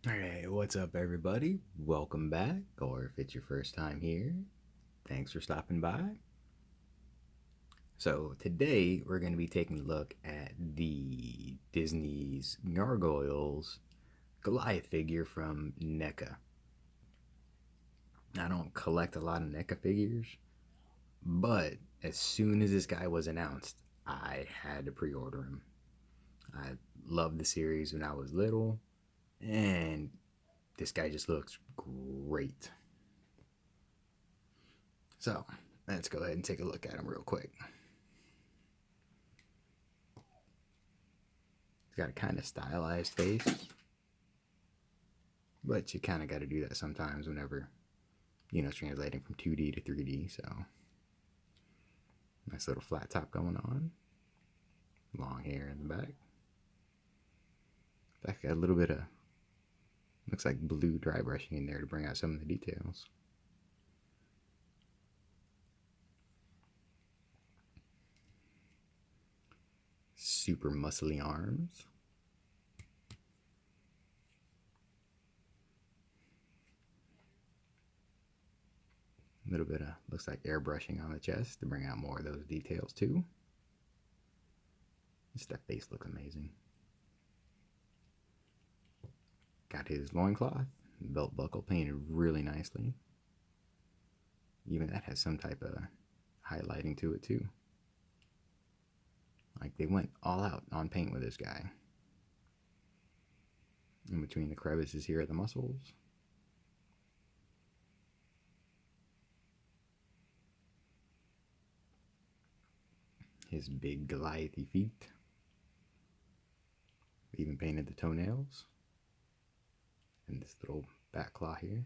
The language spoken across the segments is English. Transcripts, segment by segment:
Hey, what's up, everybody? Welcome back, or if it's your first time here, thanks for stopping by. So, today we're going to be taking a look at the Disney's Gargoyles Goliath figure from NECA. I don't collect a lot of NECA figures, but as soon as this guy was announced, I had to pre order him. I loved the series when I was little, and this guy just looks great. So let's go ahead and take a look at him real quick. He's got a kind of stylized face, but you kind of got to do that sometimes whenever, translating from 2D to 3D. So nice little flat top going on. Long hair in the back. Back got a little bit of, looks like blue dry brushing in there to bring out some of the details. Super muscly arms. A little bit of, looks like airbrushing on the chest to bring out more of those details too. Just that face looks amazing. Got his loincloth, belt buckle painted really nicely. Even that has some type of highlighting to it too. Like they went all out on paint with this guy. In between the crevices here are the muscles. His big Goliathy feet. Even painted the toenails. And this little back claw here.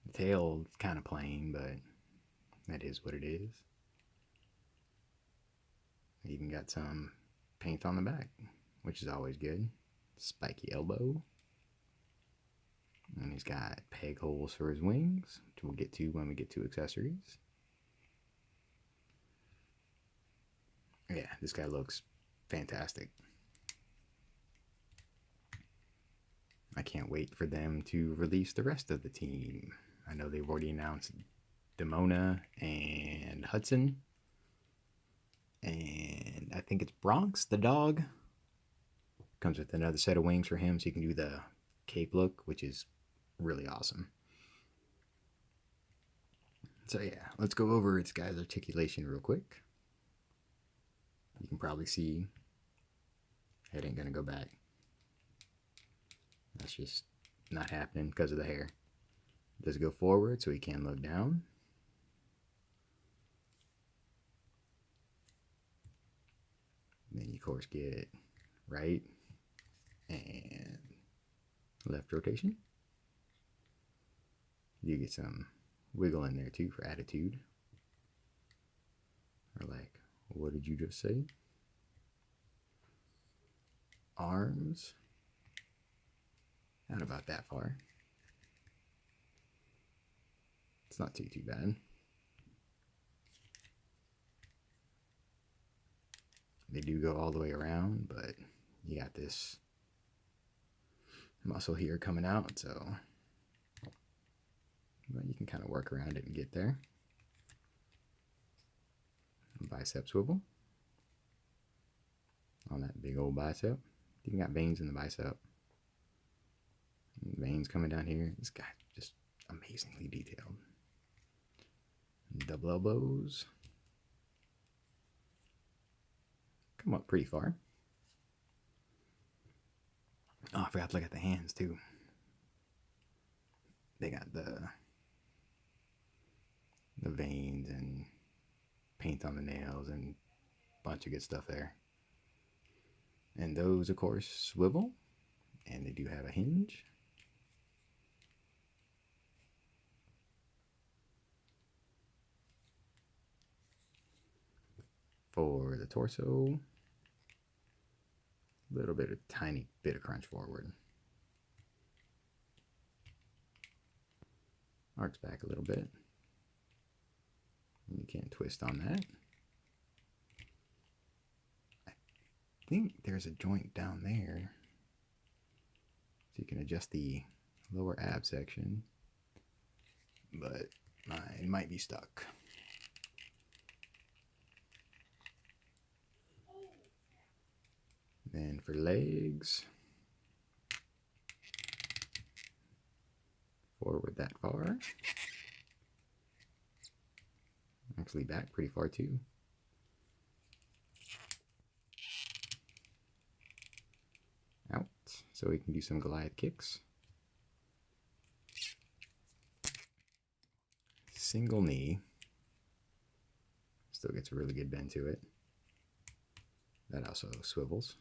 The tail is kind of plain, but that is what it is. Even got some paint on the back, which is always good. Spiky elbow. And he's got peg holes for his wings, which we'll get to when we get to accessories. Yeah, this guy looks fantastic. I can't wait for them to release the rest of the team. I know they've already announced Demona and Hudson. And I think it's Bronx, the dog. Comes with another set of wings for him so you can do the cape look, which is really awesome. So yeah, let's go over its guy's articulation real quick. You can probably see head ain't gonna go back. That's just not happening because of the hair. It does go forward so he can look down. Then you of course get right and left rotation. You get some wiggle in there too for attitude. Or like, what did you just say? Arms. Not about that far. It's not too bad. They do go all the way around, but you got this muscle here coming out, so but you can kind of work around it and get there. Bicep swivel on that big old bicep. You got veins in the bicep. Veins coming down here. This guy just amazingly detailed. Double elbows. Come up pretty far. Oh, I forgot to look at the hands too. They got the veins and paint on the nails and a bunch of good stuff there. And those, of course, swivel. And they do have a hinge. For the torso, a little bit of tiny bit of crunch forward. Arcs back a little bit. You can't twist on that. think there's a joint down there. So you can adjust the lower ab section. But mine might be stuck. Then for legs, forward that far. Actually back pretty far too. Out, so we can do some Goliath kicks. Single knee. Still gets a really good bend to it. That also swivels.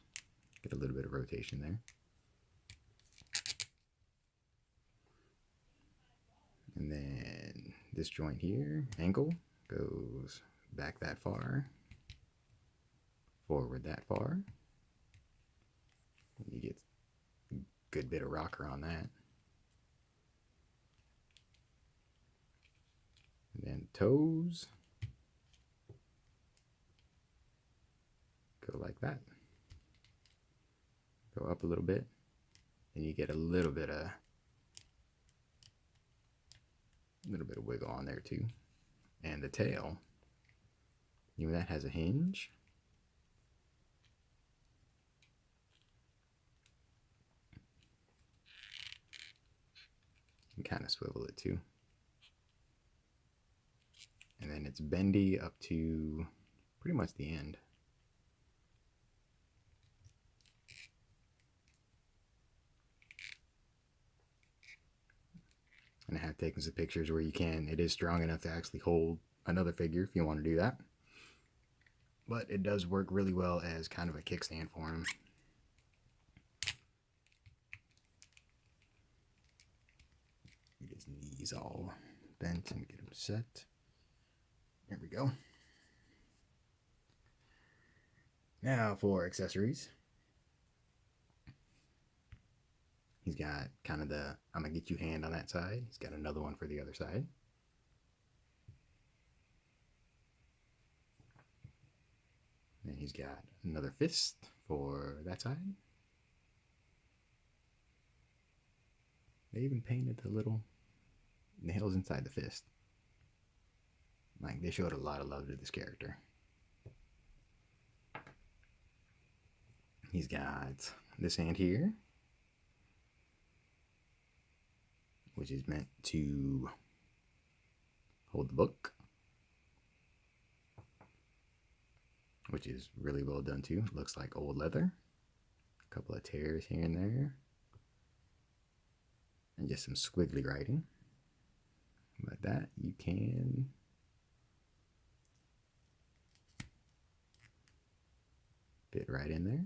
Get a little bit of rotation there. And then this joint here, ankle, goes back that far, forward that far. You get a good bit of rocker on that. And then toes go like that. Go up a little bit, and you get a little bit of wiggle on there too. And the tail, even that has a hinge. You can kind of swivel it too. And then it's bendy up to pretty much the end. And I have taken some pictures where it is strong enough to actually hold another figure if you want to do that. But it does work really well as kind of a kickstand for him. Get his knees all bent and get him set. There we go. Now for accessories. He's got kind of the I'm gonna get you hand on that side. He's got another one for the other side. Then he's got another fist for that side. They even painted the little nails inside the fist. Like, they showed a lot of love to this character. He's got this hand here, which is meant to hold the book, which is really well done too. Looks like old leather. A couple of tears here and there. And just some squiggly writing. But that you can fit right in there.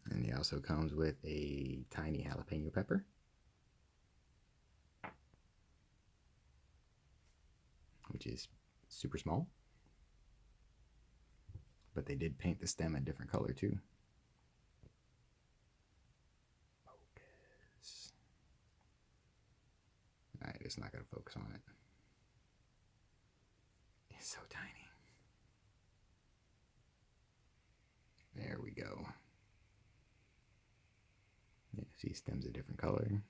And he also comes with a tiny jalapeno pepper. Which is super small. But they did paint the stem a different color too. Focus. Alright, it's not going to focus on it. It's so tiny. There we go. Yeah, see, stem's a different color.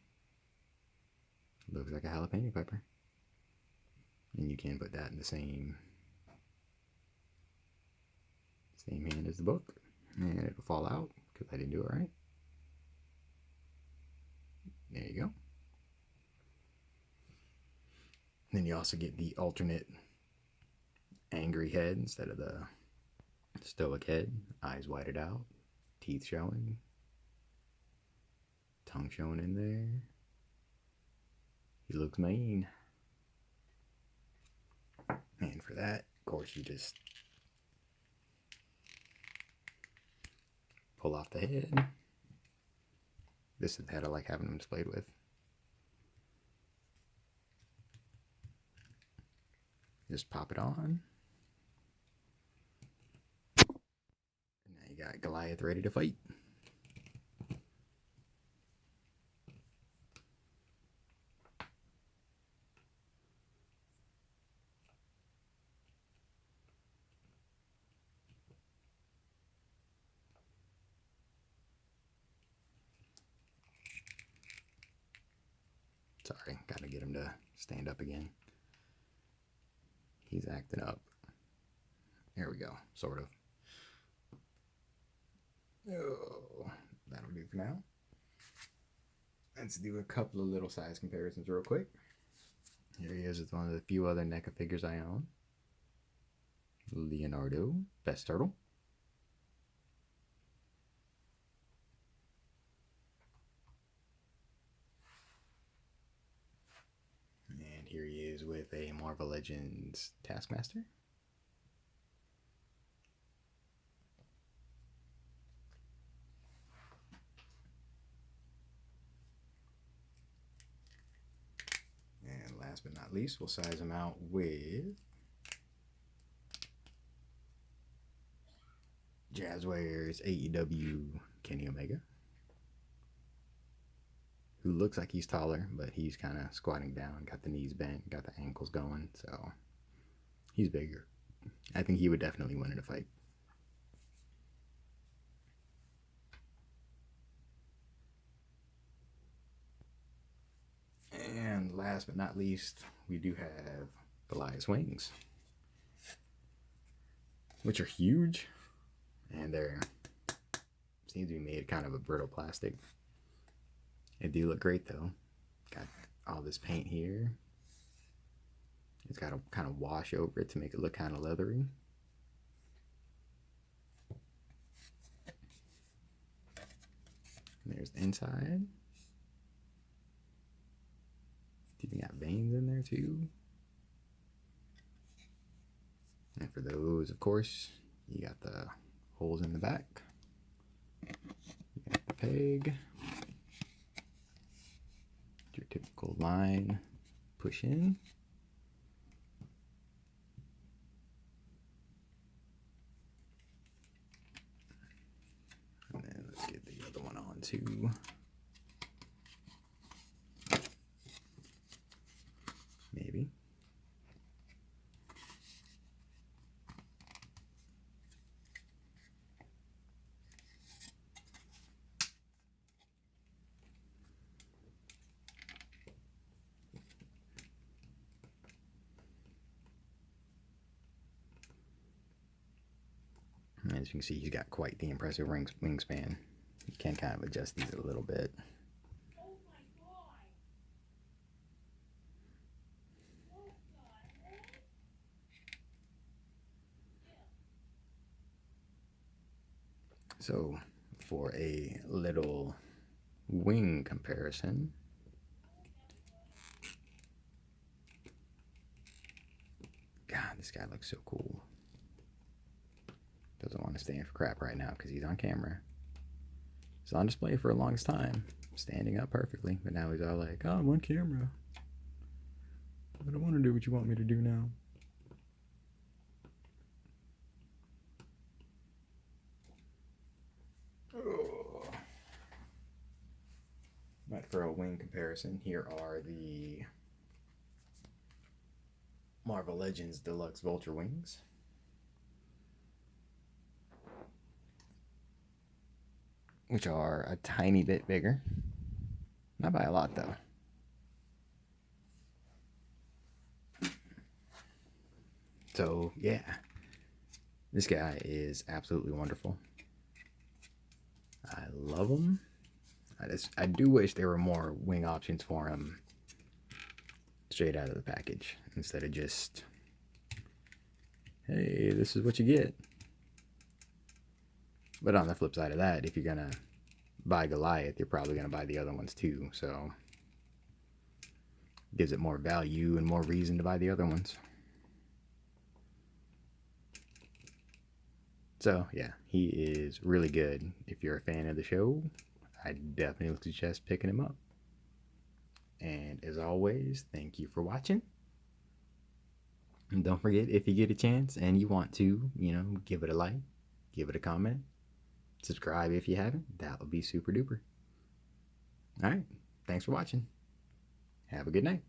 Looks like a jalapeno pepper. And you can put that in the same hand as the book. And it'll fall out because I didn't do it right. There you go. Then you also get the alternate angry head instead of the stoic head. Eyes whited out, teeth showing, tongue showing in there. He looks mean. And for that, of course, you just pull off the head. This is the head I like having them displayed with. Just pop it on. And now you got Goliath ready to fight. Sorry, gotta get him to stand up again. He's acting up. There we go, sort of. Oh, that'll do for now. Let's do a couple of little size comparisons real quick. Here he is with one of the few other NECA figures I own. Leonardo, best turtle. And here he is with a Marvel Legends Taskmaster. And last but not least, we'll size him out with Jazzwares AEW Kenny Omega, who looks like he's taller, but he's kind of squatting down, got the knees bent, got the ankles going, so he's bigger. I think he would definitely win in a fight. And last but not least, we do have Goliath's wings, which are huge, and they're seem to be made kind of a brittle plastic. They do look great though. Got all this paint here. It's got a kind of wash over it to make it look kind of leathery. And there's the inside. You got veins in there too. And for those, of course, you got the holes in the back. You got the peg. Your typical line push in. And then let's get the other one on too. Maybe. As you can see, he's got quite the impressive wingspan. You can kind of adjust these a little bit. So, for a little wing comparison, God, this guy looks so cool. Doesn't want to stand for crap right now because he's on camera. He's on display for the longest time, standing up perfectly, but now he's all like, oh, I'm on camera. I don't want to do what you want me to do now. But for a wing comparison, here are the Marvel Legends Deluxe Vulture wings. Which are a tiny bit bigger. Not by a lot, though. So, yeah. This guy is absolutely wonderful. I love him. I do wish there were more wing options for him straight out of the package instead of just, hey, this is what you get. But on the flip side of that, if you're going to buy Goliath, you're probably going to buy the other ones too. So gives it more value and more reason to buy the other ones. So yeah, he is really good. If you're a fan of the show, I definitely suggest picking him up. And as always, thank you for watching. And don't forget, if you get a chance and you want to, give it a like, give it a comment, subscribe if you haven't. That would be super duper. All right. Thanks for watching. Have a good night.